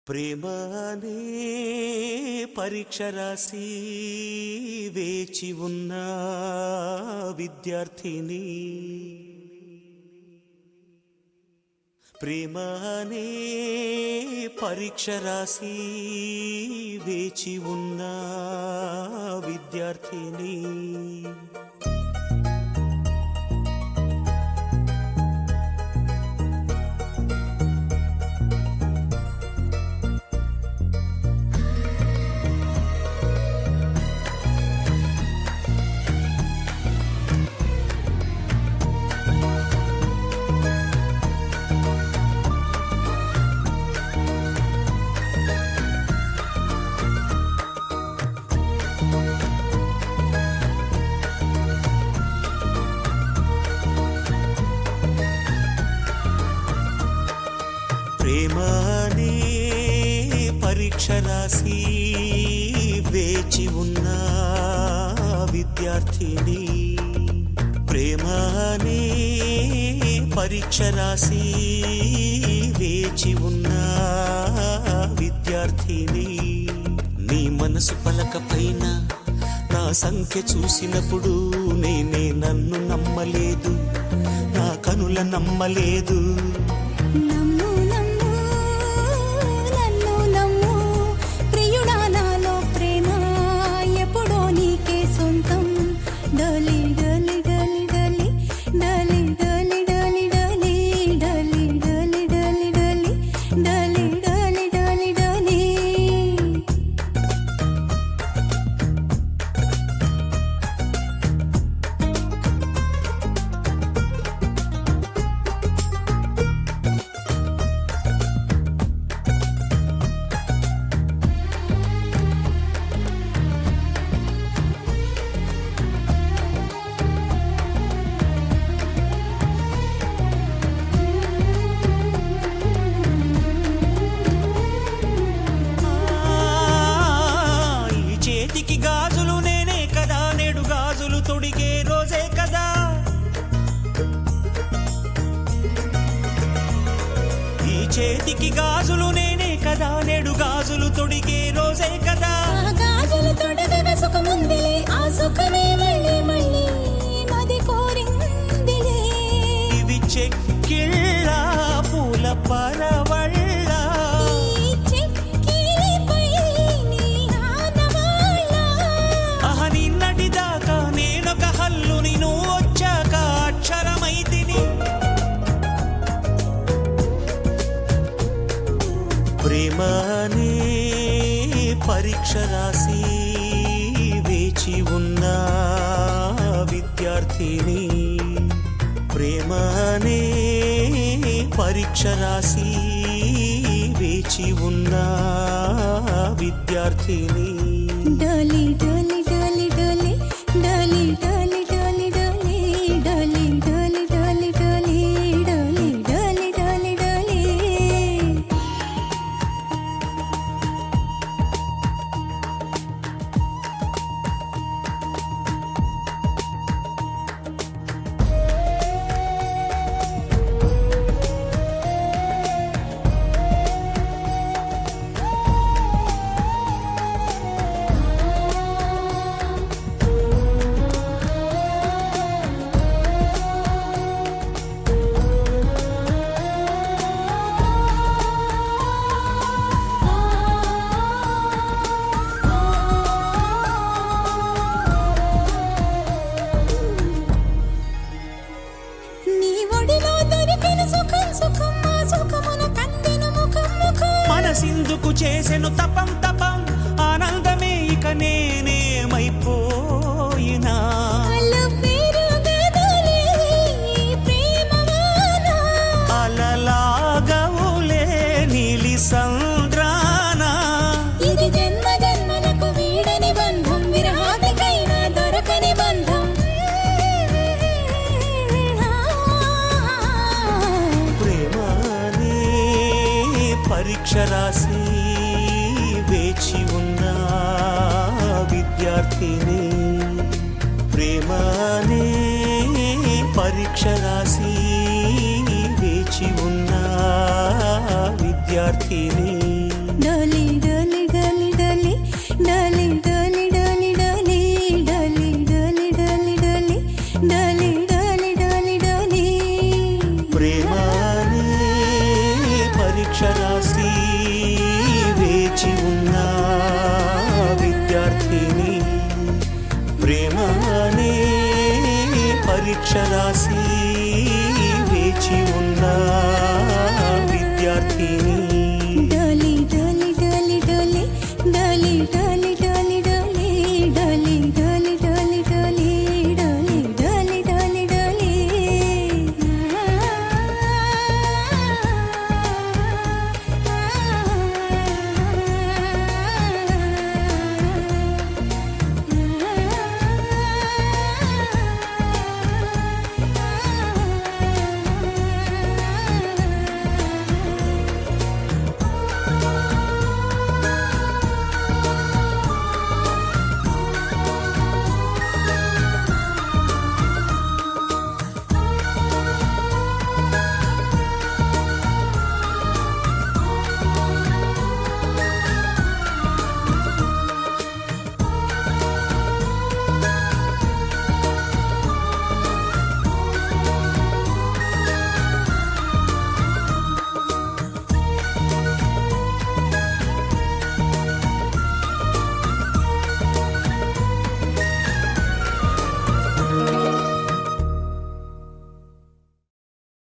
ప్రేమ అనే పరీక్ష రాసి వేచి ఉన్న విద్యార్థిని, ప్రేమ అనే పరీక్ష రాసి వేచి ఉన్న విద్యార్థిని, ప్రేమ అనే పరీక్ష రాసి వేచి ఉన్న విద్యార్థిని, ప్రేమ అనే పరీక్ష రాసి వేచి ఉన్న విద్యార్థిని. నీ మనసు పలక పైన నా సంఖ్య చూసినప్పుడు నేనే నన్ను నమ్మలేదు, నా కనుల నమ్మలేదు. చేతికి గాజులు నేనే కదా, నేడు గాజులు తొడిగే రోజే కదా. ఈ చేతికి గాజులు నేనే కదా, నేడు గాజులు తొడిగే రోజే కదా. గాజులు తొడగగా సుఖముందిలే, ఆ సుఖమే మళ్ళీ మళ్ళీ మది కోరిందిలే. ఇవి చెక్కిళ్ళ పూల పరవళ్ళ, ప్రేమ అనే పరీక్ష రాసి వేచి ఉన్న విద్యార్థిని, ప్రేమ అనే పరీక్ష రాసి వేచి ఉన్న విద్యార్థిని. డోలి డోలి డోలి డోలి డోలి డోలి డోలి డోలి డోలి డోలి డోలి డోలి డోలి డోలి డోలి డోలి. మనసిందుకు చేసెను తపం తపం, ఆనందమే ఇక నేనేమైపోయినా. అలలాగవులే నీలి సంద్రానా, ఇది జన్మ జన్మలకు వీడని బంధం, విరహానికైనా దొరకని బంధం. ప్రేమ అనే పరీక్ష రాసి వేచి ఉన్న విద్యార్థిని, ప్రేమ అనే పరీక్ష రాసి వేచి ఉన్న విద్యార్థిని. డోలి డోలి డోలి డోలి డోలి డోలి డోలి డోలి డోలి డోలి డోలి డోలి డోలి డోలి డోలి డోలి ప్రేమానే పరీక్ష రాసి వేచి ఉన్న విద్యార్థిని ప్రేమానే పరీక్ష రాసి వేచి ఉన్న విద్యార్థిని